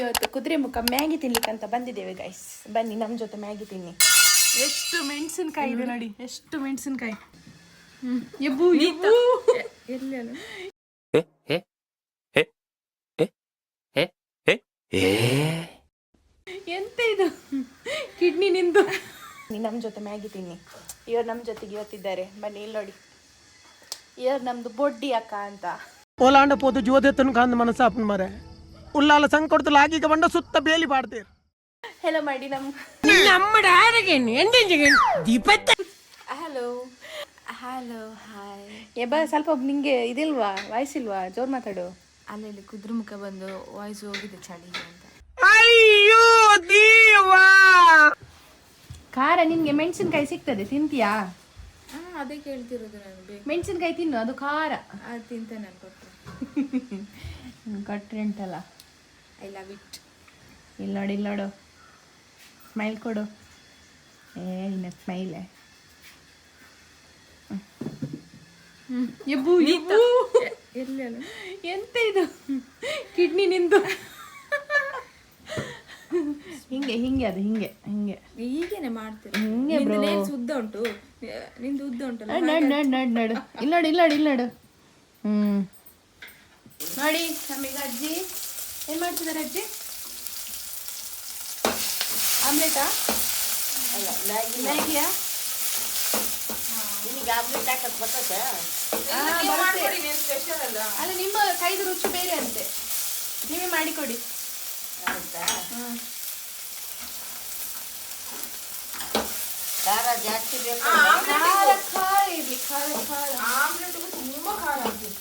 ಇವತ್ತು ಕುದುರೆ ಮುಖ ಮ್ಯಾಗಿ ತಿನ್ಲಿಕ್ಕೆ ಅಂತ ಬಂದಿದ್ದೇವೆ ಗೈಸ್. ಬನ್ನಿ ನಮ್ಮ ಜೊತೆ ಮ್ಯಾಗಿ ತಿನ್ನಿ. ಎಷ್ಟು ಮೆಣಸಿನ್ಕಾಯಿ ಇದೆ ನೋಡಿ, ಎಷ್ಟು ಮೆಣಸಿನ್ಕಾಯಿ. ಎಂತ ಇದು ಕಿಡ್ನಿ ನಿಂದು. ನಮ್ಮ ಜೊತೆ ಮ್ಯಾಗಿ ತಿನ್ನಿ. ಇವ್ರು ನಮ್ಮ ಜೊತೆಗೆ ಇವತ್ತಿದ್ದಾರೆ. ಬನ್ನಿ ಇಲ್ಲಿ ನೋಡಿ, ಇವ್ರು ನಮ್ದು ಬೊಡ್ಡಿ ಅಕ್ಕ ಅಂತ. ಓಲಾಂಡ ಪೋತು ಜೋದೆತ್ತನು ಕಾಂದ ಮನಸ್ಸು ಅಪ್ಪನ ಮರೆ ಉಲ್ಲಾಲ ಸಂಕೊಡ್ತಲ್ಲ ಆಗಿಗ ಬಂಡ ಸುತ್ತ ಬೇಲಿ ಬಾಡ್ತೀರ್. ಹೆಲೋ ಮಾಡಿ ನಮ್ಮ ಹಲೋ ಹಲೋ ಹಾಯ್. ಎಬ್ಬ ಸ್ವಲ್ಪ ನಿಂಗೆ ಇದಿಲ್ವಾ, ವಾಯ್ಸ್ ಇಲ್ವಾ? ಜೋರ್ ಮಾತಾಡು. ಅಲ್ಲಿ ಕುದುರೆ ಮುಖ ಬಂದು ವಾಯ್ಸ್ ಹೋಗಿದೆ ಚಳಿಗೆ ಅಂತ. ಅಯ್ಯೋ ದೇವಾ, ಖಾರ ನಿನ್ಗೆ ಮೆಣಸಿನ್ಕಾಯಿ ಸಿಗ್ತದೆ, ತಿಂತೀಯಾ? ಅದೇ ಕೇಳ್ತಿರೋದು ನಾನು. ಬೇಕು ಮೆಣಸಿನ್ಕಾಯಿ ತಿನ್ನು, ಅದು ಖಾರ. ಅದು ತಿಂತ ನಾನು ಕೊಟ್ಟರೆ ಕೊಟ್ರೆ ಉಂಟಲ್ಲ. I love it. ಇಲ್ಲಿ ನೋಡಿ, ಇಲ್ಲಿ ನೋಡು, ಸ್ಮೈಲ್ ಕೊಡು. ಇನ್ನ ಸ್ಮೈಲೆ. ಎಬ್ಬು ಎಲ್ಲಿ ಎಂತ ಇದು ಕಿಡ್ನಿ ನಿಂದು. ಹಿಂಗೆ ಹಿಂಗೆ ಅದು ಹಿಂಗೆ ಹಿಂಗೆ ಹೀಗೇನೆ ಮಾಡ್ತೀರಿ. ಹಿಂಗೆ ಬ್ರೋ. ಉದ್ದ ಉಂಟು, ನಿಂದು ಉದ್ದ ಉಂಟಲ್ಲ. ನಡು ಇಲ್ಲಿ ನೋಡಿ, ಇಲ್ಲಿ ನೋಡಿ, ಇಲ್ಲಿ ನೋಡು. ನೋಡಿ ನಮೀಗ ಅಜ್ಜಿ ಏನ್ ಮಾಡ್ತಿದ್ದಾರೆ. ಅಜ್ಜಿ ಆಮ್ಲೆಟಾ? ಮ್ಯಾಗಿಯಾ? ಅಲ್ಲ, ನಿಮ್ಮ ಕೈದು ರುಚಿ ಬೇರೆ ಅಂತೆ, ನೀವೇ ಮಾಡಿಕೊಡಿ. ಖಾರ ಜಾಸ್ತಿ ಬೇಕು. ಖಾರ ಖಾರ ಇರ್ಲಿ, ಖಾರ ಖಾರ. ಆಮ್ಲೆಟ್ಗೂ ತುಂಬಾ ಖಾರ ಆಗ್ತದೆ.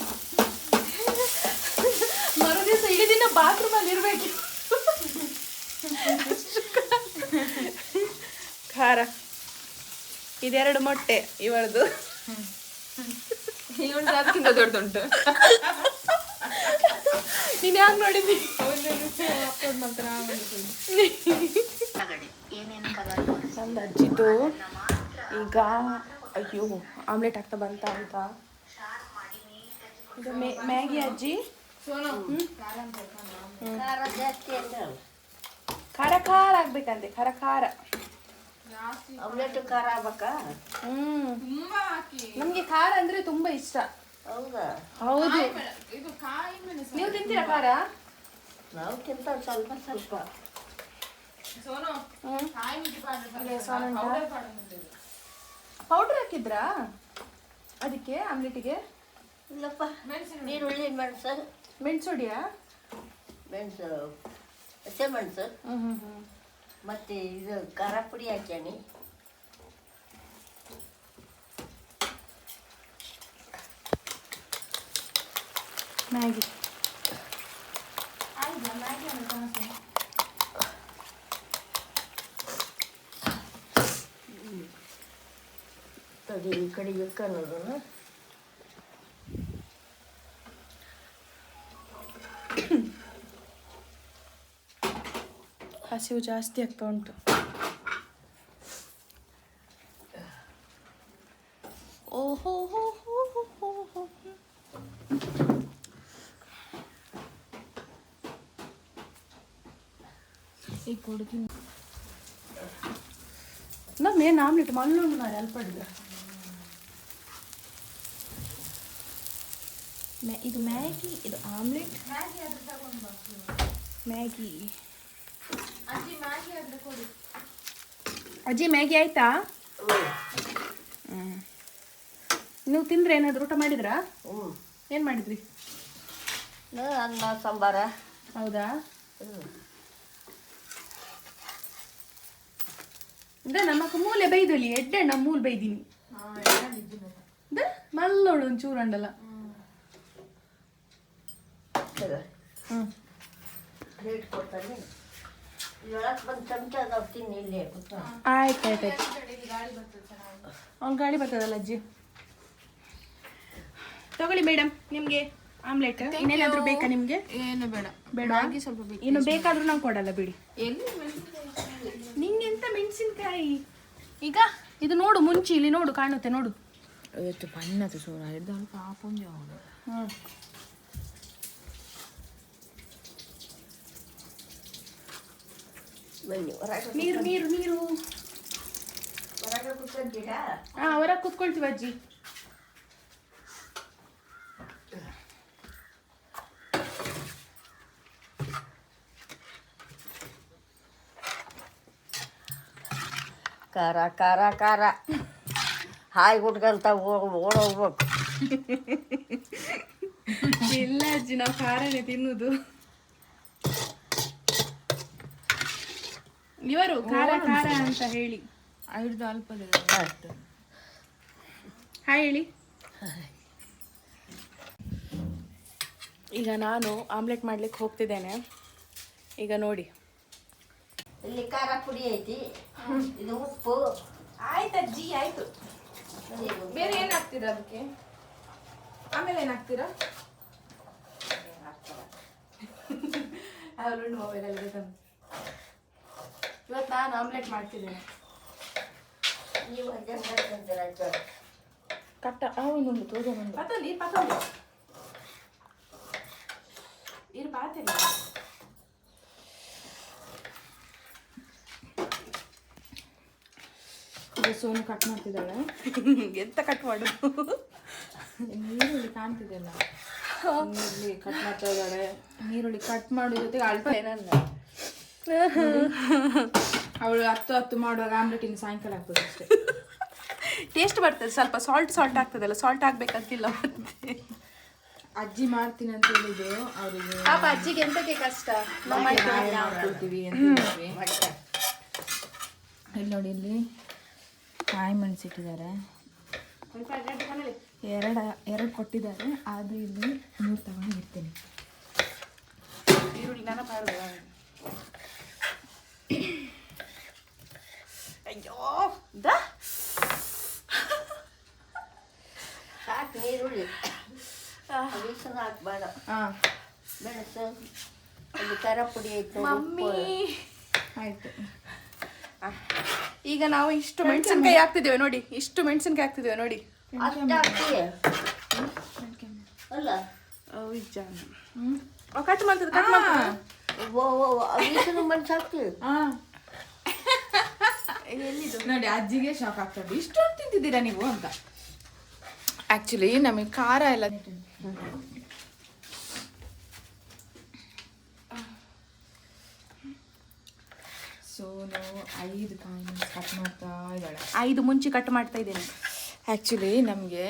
ಮರು ದಿವಸ ಇಡೀ ದಿನ ಬಾತ್ರೂಮ್ ಅಲ್ಲಿ ಇರ್ಬೇಕು. ಖಾರ. ಇದೆರಡು ಮೊಟ್ಟೆ ಇವರದು. ಇವಳು ಅದಕ್ಕಿಂತ ದೊಡ್ಡದುಂಟು. ನೀನ್ ಯಾಕೆ ನೋಡಿದ್ದಿ? ನಂದು ಅಜ್ಜಿದು ಈಗ ಅಯ್ಯೋ ಆಮ್ಲೆಟ್ ಆಗ್ತಾ ಬಂತ ಅಂತ. ಇದು ಮ್ಯಾಗಿ ಅಜ್ಜಿ. ಖಾರ ಜಾಸ್ತಿ ಅಂದ್ರೆ ಖಾರ ಖಾರ ಆಗ್ಬೇಕಂತೆ, ಖಾರ ಖಾರ. ಆಮ್ಲೆಟ್ ಖಾರ ಆಗ್ಬೇಕಾ? ನಮ್ಗೆ ಖಾರ ಅಂದ್ರೆ ತುಂಬಾ ಇಷ್ಟ. ಹೌದಾ? ಹೌದು. ನೀವು ತಿಂತೀರಾ ಖಾರ? ನಾವು ತಿಂತ ಸ್ವಲ್ಪ ಸ್ವಲ್ಪ. ಪೌಡರ್ ಹಾಕಿದ್ರಾ ಅದಕ್ಕೆ ಆಮ್ಲೆಟಿಗೆ? ಇಲ್ಲಪ್ಪ, ಈರುಳ್ಳಿ ಮೆಣಸು, ಮೆಣಸುಡಿಯಾ? ಮೆಣಸು, ಹಸಿಮೆಣಸು, ಮತ್ತೆ ಇದು ಖಾರ ಪುಡಿ ಹಾಕ್ಯಾನಿ. ಮ್ಯಾಗಿ ತಡಿ, ಈ ಕಡೆ ಇಕ್ಕನ್ನೋದನ್ನ. ಹಸಿವು ಜಾಸ್ತಿ ಆಗ್ತಾ ಉಂಟು. ಓಹೋ ಹೋ ಹೋ ಹೋ ಹೋ. ಈಗ ಕೊಡ್ತೀನಿ. ನಮ್ಮ ಏನು ಆಮ್ಲೆಟ್ ಮಲ್ಲುಂಡು ಮಾಡಿ ಅಲ್ಪಡಿದ. ಇದು ಮ್ಯಾಗಿ, ಇದು ಆಮ್ಲೆಟ್. ಮ್ಯಾಗಿ ಅಜ್ಜಿ ಮ್ಯಾಗಿ ಆಯ್ತಾ? ನೀವು ತಿಂದ್ರೆ ಏನಾದ್ರು ಊಟ ಮಾಡಿದ್ರಾ? ಏನು ಮಾಡಿದ್ರಿ? ಅನ್ನ ಸಾಂಬಾರ. ಹೌದಾ? ಅಂದ್ರೆ ನಮ್ಮಕ್ಕ ಮೂಲೆ ಬೈದಳಿ ಎಡ್ಡೆ ನಮ್ಮ ಮೂಲೆ ಬೈದೀನಿ. ಮಲ್ಲೋಳು ಒಂಚೂರು ಅಂಡಲ್ಲ. ಆಯ್ತಾಯ್ತಾಯ್ತು. ಅವ್ನು ಗಾಳಿ ಬರ್ತದಲ್ಲ ಅಜ್ಜಿ. ತಗೊಳ್ಳಿ ಮೇಡಮ್, ನಿಮ್ಗೆ ಆಮ್ಲೆಟ್. ಇನ್ನೇನಾದ್ರೂ ಬೇಕಾ ನಿಮ್ಗೆ? ಏನು ಬೇಡ, ಬೇಡ, ಸ್ವಲ್ಪ ಬೇಕು. ಇನ್ನು ಬೇಕಾದ್ರೂ ನಾವು ಕೊಡಲ್ಲ ಬಿಡಿ. ಎಲ್ಲಿ ನಿಂಗೆಂತ ಮೆಣಸಿನ್ಕಾಯಿ? ಈಗ ಇದು ನೋಡು, ಮುಂಚೆ ಇಲ್ಲಿ ನೋಡು, ಕಾಣುತ್ತೆ ನೋಡು. ಇವತ್ತು ಬಣ್ಣದ ಸೋರ ಹಿಡ್ದು ಪಾಪಂಜ ಅವನು. ಬನ್ನಿ ಹೊರಗೆ ನೀರು ನೀರು ನೀರು. ಹೊರಗೆ ಕೂತ್ಕೊಂತೀರಾ? ಹಾಂ, ಹೊರಗೆ ಕೂತ್ಕೊಳ್ತೀವಿ ಅಜ್ಜಿ. ಖಾರ ಖಾರ ಖಾರ ಹಾಯಿ ಹುಡ್ಕಂತ ಓಡೋಗ್ಬೇಕು. ಇಲ್ಲ ಅಜ್ಜಿ, ನಾವು ಖಾರನೇ ತಿನ್ನುದು. ಇವರು ಖಾರ ಖಾರ ಅಂತ ಹೇಳಿ ಐದು ಅಲ್ಪದ ಹಾಯ್ ಹೇಳಿ. ಈಗ ನಾನು ಆಮ್ಲೆಟ್ ಮಾಡ್ಲಿಕ್ಕೆ ಹೋಗ್ತಿದ್ದೇನೆ. ಈಗ ನೋಡಿ, ಇಲ್ಲಿ ಖಾರ ಪುಡಿ ಐತಿ, ಇದು ಉಪ್ಪು. ಆಯ್ತು ಅಜ್ಜಿ, ಆಯ್ತು. ಬೇರೆ ಏನು ಹಾಕ್ತೀರಾ ಅದಕ್ಕೆ? ಆಮೇಲೆ ಏನು ಹಾಕ್ತೀರಾ? ಅವಳು ಮೊಬೈಲಲ್ಲಿ ತಂದು ಇವತ್ತು ನಾನು ಆಮ್ಲೆಟ್ ಮಾಡ್ತಿದ್ದೇನೆ. ನೀವು ಅಡ್ಜಸ್ಟ್ ಮಾಡ್ಕೊಂತೀರ ಆಯ್ತು. ಕಟ್ಟ ಅವನೊಂದು ತೋಜನೊಂದು ಪತ್ತೊಂದು ಪತ್ತೊಂದು ಇರು ಪಾತಿಲ್ಲ. ಇದು ಸೋನು ಕಟ್ ಮಾಡ್ತಿದ್ದಾಳೆ. ಎಂತ ಕಟ್ ಮಾಡೋದು? ನೀರುಳ್ಳಿ ಕಾಣ್ತಿದೆಯಲ್ಲ, ನೀರುಳ್ಳಿ ಕಟ್ ಮಾಡ್ತಾ ಇದ್ದಾಳೆ. ನೀರುಳ್ಳಿ ಕಟ್ ಮಾಡೋ ಜೊತೆಗೆ ಅಲ್ಪ ಏನಲ್ಲ, ಅವಳು 10 ಮಾಡುವಾಗ ಆಮ್ಲೆಟ್ ಇನ್ನು ಸಾಯಂಕಾಲ ಆಗ್ತದೆ ಅಷ್ಟೇ. ಟೇಸ್ಟ್ ಬರ್ತದೆ. ಸ್ವಲ್ಪ ಸಾಲ್ಟ್ ಆಗ್ತದಲ್ಲ, ಸಾಲ್ಟ್ ಆಗ್ಬೇಕಂತಿಲ್ಲ. ಮತ್ತೆ ಅಜ್ಜಿ ಮಾಡ್ತೀನಿ ಅಂತ ಹೇಳಿದ್ರು ಅವರಿಗೆ. ಪಾಪ ಅಜ್ಜಿಗೆ ಎಂತಕ್ಕೆ ಕಷ್ಟ, ಮಾಡ್ಕೊಳ್ತೀವಿ ಅಂತ ಹೇಳಿದ್ವಿ. ಇಲ್ಲಿ ನೋಡಿ, ಇಲ್ಲಿ ಕಾಯಿ ಮೆಣಸಿಟ್ಟಿದ್ದಾರೆ. ಎರಡು ಕೊಟ್ಟಿದ್ದಾರೆ, ಆದರೆ ಇಲ್ಲಿ 3 ತಗೊಂಡು ಇರ್ತೀನಿ. ಈರುಳ್ಳಿ ನಾನು ಮಾಡುವ. ಅಯ್ಯೋ ಸಾಕು ನೀರುಳ್ಳಿ, ಮೆಣಸು ಹಾಕ್ಬೇಡ. ಹಾಂ, ಮೆಣಸು, ಅಲ್ಲಿ ಖಾರ ಪುಡಿ ಐತೆ, ಮಮ್ಮಿ. ಆಯಿತು. ಈಗ ನಾವು ಇಷ್ಟು ಮೆಣಸಿನ್ಕಾಯಿ ಹಾಕ್ತಿದ್ದೇವೆ ನೋಡಿ, ಇಷ್ಟು ಮೆಣಸಿನ್ಕಾಯಿ ಹಾಕ್ತಿದ್ದೇವೆ ನೋಡಿ. ಅಷ್ಟು ಹಾಕ್ತೀಯ ಅಲ್ಲ? ಕಟ್ ಮಾಡ್ತದೆ, ಕಟ್ ಮಾಡ್ತದೆ. ಅವಿಸಲು ಮೆಣಸು ಹಾಕ್ತೀವಿ. ಹಾಂ, ಎಲ್ಲಿದು ನೋಡಿ, ಅಜ್ಜಿಗೆ ಶಾಕ್ ಆಗ್ತದೆ, ಇಷ್ಟೊಂದು ತಿಂತಿದ್ದೀರಾ ನೀವು ಅಂತ. ಆ್ಯಕ್ಚುಲಿ ನಮಗೆ ಖಾರ ಎಲ್ಲ ಸೋನು 5 ಕಾಯಿ ಮೆಣಸು ಕಟ್ ಮಾಡ್ತಾ ಇದ್ದಾಳೆ. 5 ಮುಂಚೆ ಕಟ್ ಮಾಡ್ತಾ ಇದ್ದೇನೆ. ಆ್ಯಕ್ಚುಲಿ ನಮಗೆ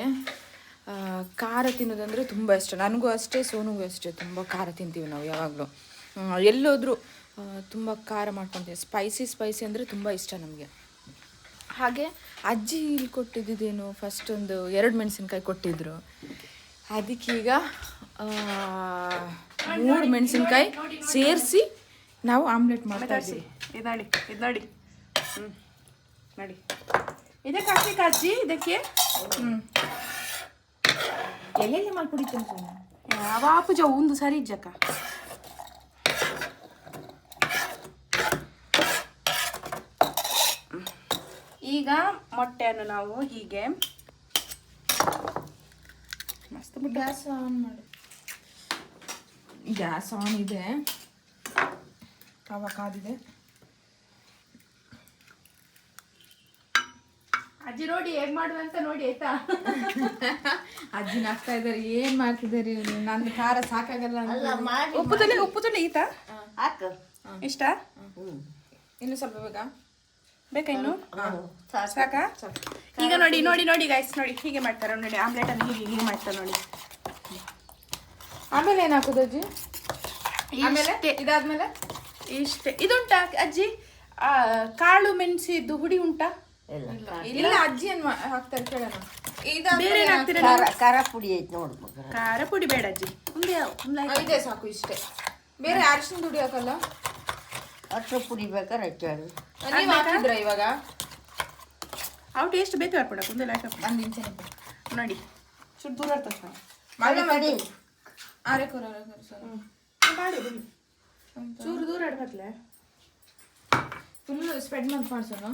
ಖಾರ ತಿನ್ನೋದಂದರೆ ತುಂಬ ಇಷ್ಟ. ನನಗೂ ಅಷ್ಟೇ, ಸೋನುಗೂ ಅಷ್ಟೇ. ತುಂಬ ಖಾರ ತಿಂತೀವಿ ನಾವು ಯಾವಾಗಲೂ. ಎಲ್ಲೋದ್ರೂ ತುಂಬ ಖಾರ ಮಾಡ್ಕೊತೀವಿ. ಸ್ಪೈಸಿ ಅಂದರೆ ತುಂಬ ಇಷ್ಟ ನಮಗೆ. ಹಾಗೆ ಅಜ್ಜಿ ಇಲ್ಲಿ ಕೊಟ್ಟಿದ್ದೇನು, ಫಸ್ಟ್ ಒಂದು 2 ಮೆಣಸಿನ್ಕಾಯಿ ಕೊಟ್ಟಿದ್ರು. ಅದಕ್ಕೀಗ 3 ಮೆಣಸಿನ್ಕಾಯಿ ಸೇರಿಸಿ ನಾವು ಆಮ್ಲೆಟ್ ಮಾಡ್ತಾ ಇದ್ದೀವಿ. ಇದು ನೋಡಿ, ಇದು ನೋಡಿ. ನೋಡಿ, ಇದಕ್ಕೆ ಹಾಕ್ಲಿಕ್ಕೆ ಅಜ್ಜಿ, ಇದಕ್ಕೆ ಎಲ್ಲೆಲ್ಲಿ ಮಾಡ್ಕೊಡಿತ್ತು ಸೋನು? ವಾಪುಜ ಒಂದು ಸರಿ ಇಜ್ಜಕ್ಕ. ಈಗ ಮೊಟ್ಟೆಯನ್ನು ನಾವು ಹೀಗೆ ಮಸ್ತ್ ಗ್ಯಾಸ್ ಆನ್ ಮಾಡಿ. ಗ್ಯಾಸ್ ಆನ್ ಇದೆ, ತವ ಕಾದಿದೆ. ಅಜ್ಜಿ ನೋಡಿ ಹೇಗ್ ಮಾಡುವಂತ ನೋಡಿ, ಆಯ್ತಾ? ಅಜ್ಜಿ ನಾಗ್ತಾ ಇದ್ದಾರೆ, ಏನ್ ಮಾಡ್ತಿದ್ದಾರೆ ಇವ್ರು? ನನ್ನ ಖಾರ ಸಾಕಾಗಲ್ಲ ಅಂತ. ಅಲ್ಲ ಮಾಡಿ ಉಪ್ಪು ತುಳಿ ಈತ ಹಾಕು. ಇಷ್ಟ? ಇನ್ನು ಸ್ವಲ್ಪ ಬೇಕಾ? ಬೇಕಾ ಇನ್ನು? ಸಾಕು. ಸಾಕಾ? ಈಗ ನೋಡಿ ನೋಡಿ ನೋಡಿ ಗೈಸ್, ನೋಡಿ ಹೀಗೆ ಮಾಡ್ತಾರೆ ನೋಡಿ, ಆಮ್ಲೆಟ್ ಅನ್ನು ಹೀಗೆ ಮಾಡ್ತಾರೆ ನೋಡಿ. ಆಮೇಲೆ ಏನ್ ಹಾಕೋದು ಅಜ್ಜಿ? ಆಮೇಲೆ ಇಷ್ಟೇ. ಇದಾದ್ಮೇಲೆ ಇಷ್ಟೇ. ಇದುಂಟಾ ಅಜ್ಜಿ? ಕಾಳು ಮೆಣಸಿದ್ದು ಹುಡಿ ಉಂಟಾ? ಇಲ್ಲ, ಅಜ್ಜಿ ಏನ್ ಹಾಕ್ತಾರೆ ಕೇಳೋಣ. ಬೇರೆ ಏನ್ ಹಾಕ್ತೀರಾ? ಖಾರ ಪುಡಿ ಐತಿ ನೋಡು ಮಗ. ಖಾರ ಪುಡಿ ಬೇಡ ಅಜ್ಜಿ, ಇದೆ ಸಾಕು, ಇಷ್ಟೇ. ಬೇರೆ ಅರಿಶಿನ ಪುಡಿ ಹಾಕಲ್ಲ? ಅಷ್ಟು ಪುಡಿ ಬೇಕಾರೆ ಕೇಳಿ. ನೀವು ಹಾಕಿದ್ರ ಇವಾಗ? ಅವು ಟೇಸ್ಟ್ ಬೇಕು ಹಾಕ್ಬಿಡ ಕುಂದೆಲ್ಲ ಹಾಕಪ್ಪ. ಒಂದು ಇಂಚೆ ನೋಡಿ, ಚೂರು ದೂರ ಇರ್ತದೆ. ಮಾಡಿ ಮಾಡಿ ಮಾಡಿ ಬಿಡಿ, ಚೂರು ದೂರ ಇಡ್ಬತ್ಲೆ. ಫುಲ್ ಸ್ಪ್ರೆಡ್ ಮಾಡ್ಸೋಣ.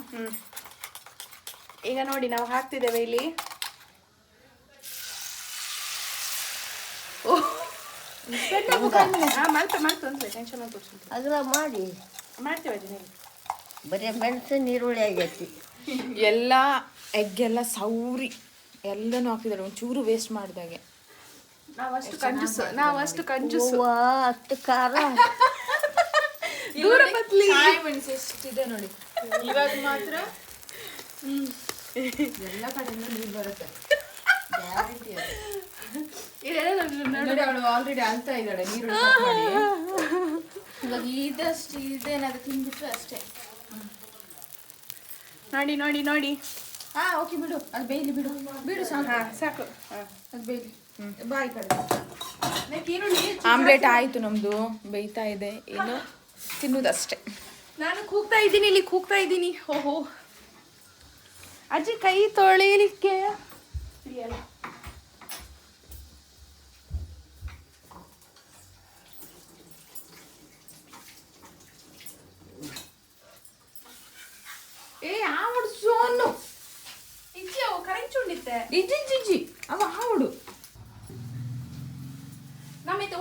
ಈಗ ನೋಡಿ ನಾವು ಹಾಕ್ತಿದ್ದೇವೆ ಇಲ್ಲಿ. ಮಲ್ತು ಮಲ್ತು ಅನ್ಸಲಿ, ಟೆನ್ಷನ್ ಮಾಡ್ಕೊಡ್ತೀನಿ. ಅದೆಲ್ಲ ಮಾಡಿ ಮಾಡ್ತೇವೆ ಅಜ್ಜಿ ನೀವು. ಬರೀ ಮೆಣಸು ನೀರುಳ್ಳಿ ಆಗೈತಿ. ಎಲ್ಲ ಎಗ್ಗೆಲ್ಲ ಸೌರಿ ಎಲ್ಲನೂ ಹಾಕಿದಾಳೆ, ಒಂಚೂರು ವೇಸ್ಟ್ ಮಾಡಿದಾಗೆ. ನಾವಷ್ಟು ಕಂಜೂಸು. ಹೂವ ಅಷ್ಟು ಖಾರ. ಕಾಯಿ ಮೆಣಸು ಎಷ್ಟಿದೆ ನೋಡಿ. ಇವಾಗ ಮಾತ್ರ ಎಲ್ಲ ಕಡೆಯಿಂದ ನೀರು ಬರುತ್ತೆ. ನೋಡಿ, ಅವಳು ಆಲ್ರೆಡಿ ಅಳ್ತಾ ಇದ್ದಾಳೆ ನೀರು ಮಾಡಿ. ಇವಾಗ ಇದಷ್ಟು ಇದೇನಾದ್ರು ತಿಂದ್ಬಿಟ್ರೆ ಅಷ್ಟೇ. ನೋಡಿ ನೋಡಿ ನೋಡಿ. ಹಾ ಓಕೆ ಬಿಡು, ಅದು ಬೇಯ್ಲಿ ಬಿಡು ಬಿಡು, ಸಾಕು ಸಾಕು. ಅದು ಬೇಯ್ಲಿ. ಬಾಯ್ ಕಡೆ ಆಮ್ಲೆಟ್ ಆಯ್ತು ನಮ್ದು, ಬೇಯ್ತಾ ಇದೆ, ಏನು ತಿನ್ನೋದಷ್ಟೇ. ನಾನು ಕೂಗ್ತಾ ಇದ್ದೀನಿ, ಇಲ್ಲಿ ಕೂಗ್ತಾ ಇದ್ದೀನಿ. ಓಹೋ ಅಜ್ಜಿ ಕೈ ತೊಳಿಲಿಕ್ಕೆ ಪ್ರಿಯಲ್ಲ. ఆవిడ సోను ಇಜ್ಜಿ ಕರೆಂಟ್ ಉಂಡಿತ್ತೆ. ಇಜ್ಜಿ ಅವ ಆವಿಡು ನಮ್ಮಿತ್ತೆ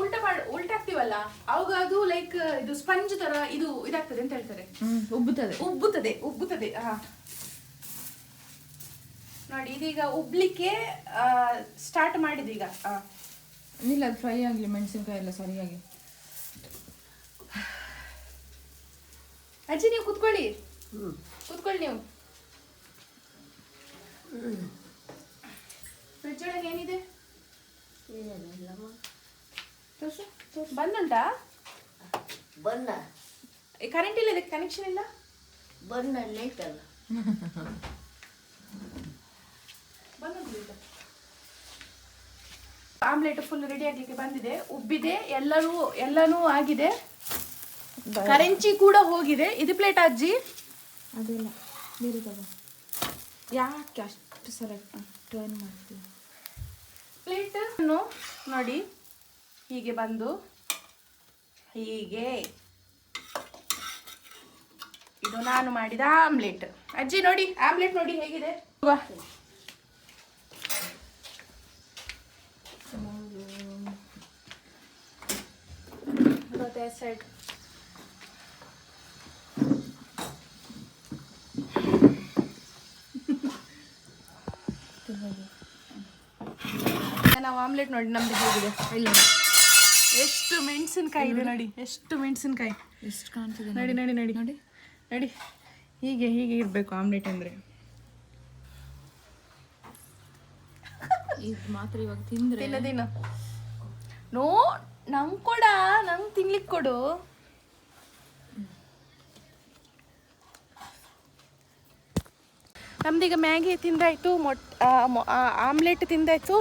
ಉಲ್ಟಾಗ್ತೀವಲ್ಲ ಅವಾಗ ಅದು ಲೈಕ್ ಇದು ಸ್ಪಂಜ್ ತರ ಇದು ಇದಾಗ್ತದೆ ಅಂತ ಹೇಳ್ತಾರೆ. ಉಬ್ಬುತ್ತದೆ. ನೋಡಿ ಇದೀಗ ಉಬ್ಲಿಕ್ಕೆ ಸ್ಟಾರ್ಟ್ ಮಾಡಿದೆ ಈಗ. ಇಲ್ಲ, ಅದು ಫ್ರೈ ಆಗಲಿ, ಮೆಣಸಿನ್ಕಾಯಿ ಎಲ್ಲ ಸರಿಯಾಗಿ. ಅಜ್ಜಿ ನೀವು ಕುತ್ಕೊಳ್ಳಿ ನೀವು. ಫ್ರಿಜ್ ಒಳಗೆ ಏನಿದೆ ಬಂದುಂಟಾ? ಬನ್ನ ಕರೆಂಟ್ ಇಲ್ಲ, ಇದಕ್ಕೆ ಕನೆಕ್ಷನ್ ಇಲ್ಲ. ಬನ್ನ ಲೇಟಲ್ಲ. ಆಮ್ಲೆಟ್ ಫುಲ್ ರೆಡಿ ಆಗ್ಲಿಕ್ಕೆ ಬಂದಿದೆ, ಉಬ್ಬಿದೆ, ಎಲ್ಲನೂ ಆಗಿದೆ, ಕರೆಂಚಿ ಕೂಡ ಹೋಗಿದೆ. ಇದು ಪ್ಲೇಟ್ ಅಜ್ಜಿ? ಅದೆಲ್ಲ ಬೇರೆ ತಗೋ. ಯಾಕೆ ಅಷ್ಟು ಸಲ ಟರ್ನ್ ಮಾಡ್ತೀವಿ? ಪ್ಲೇಟ್ ನೋಡಿ ಹೀಗೆ ಬಂದು ಹೀಗೆ, ಇದು ನಾನು ಮಾಡಿದ ಆಮ್ಲೆಟ್. ಅಜ್ಜಿ ನೋಡಿ ಆಮ್ಲೆಟ್ ನೋಡಿ ಹೇಗಿದೆ. ಸೈಡ್ ನಾವು ಆಮ್ಲೆಟ್ ನೋಡಿ ನಮ್ದು ಹೇಗಿದೆ. ಇಲ್ಲ ಎಷ್ಟು ಮೆಣಸಿನ್ಕಾಯಿ ಇದೆ ನೋಡಿ, ಎಷ್ಟು ಮೆಣಸಿನ್ಕಾಯಿ ಎಷ್ಟು ಕಾಣ್ತಿದೆ ನೋಡಿ ನೋಡಿ ನೋಡಿ ನೋಡಿ ನೋಡಿ. ಹೀಗೆ ಇರಬೇಕು ಆಮ್ಲೆಟ್ ಅಂದರೆ. ಇದು ಮಾತ್ರ ಇವಾಗ ತಿಂದ್ರೆ ತಿನ್ನೋದೇನು ನೋ, ನಂಗೆ ಕೊಡ, ನಂಗೆ ತಿನ್ಲಿಕ್ಕೆ ಕೊಡು. ನಮ್ದೀಗ ಮ್ಯಾಗಿ ತಿಂದಾಯ್ತು, ಆಮ್ಲೆಟ್ ತಿಂದಾಯ್ತು,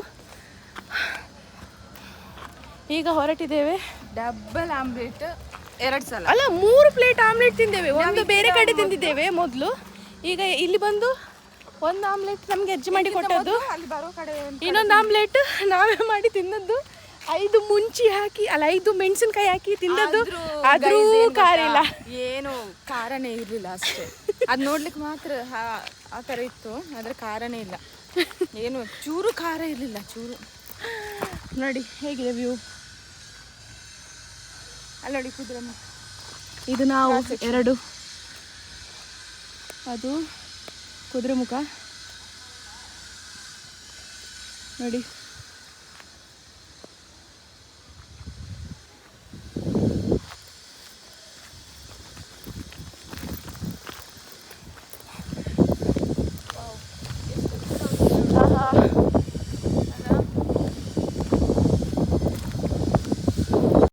ಈಗ ಹೊರಟಿದ್ದೇವೆ. ಡಬಲ್ ಆಮ್ಲೆಟ್ 2 ಸಲ ಅಲ್ಲ 3 ಪ್ಲೇಟ್ ಆಮ್ಲೆಟ್ ತಿಂದೇವೆ. ಒಂದು ಬೇರೆ ಕಡೆ ತಿಂದಿದ್ದೇವೆ ಮೊದಲು, ಈಗ ಇಲ್ಲಿ ಬಂದು ಒಂದು ಆಮ್ಲೆಟ್ ನಮ್ಗೆ ಅಜ್ಜಿ ಮಾಡಿ ಕೊಟ್ಟದ್ದು, ಅಲ್ಲಿ ಬರೋ ಕಡೆ ಇನ್ನೊಂದು ಆಮ್ಲೆಟ್ ನಾವೇ ಮಾಡಿ ತಿನ್ನದ್ದು. 5 ಮುಂಚಿ ಹಾಕಿ, ಅಲ್ಲ 5 ಮೆಣಸಿನ್ಕಾಯಿ ಹಾಕಿ ತಿಂದದ್ದು, ಆದ್ರೂ ಖಾರ ಇಲ್ಲ, ಏನು ಖಾರನೇ ಇರಲಿಲ್ಲ ಅಷ್ಟೇ. ಅದು ನೋಡ್ಲಿಕ್ಕೆ ಮಾತ್ರ ಆ ಥರ ಇತ್ತು, ಆದರೆ ಖಾರನೇ ಇಲ್ಲ, ಏನು ಚೂರು ಖಾರ ಇರಲಿಲ್ಲ, ಚೂರು. ನೋಡಿ ಹೇಗಿದೆ ವ್ಯೂ. ಅಲ್ಲಿ ನೋಡಿ ಕುದುರೆಮುಖ, ಇದು ನಾವು 2, ಅದು ಕುದುರೆಮುಖ ನೋಡಿ.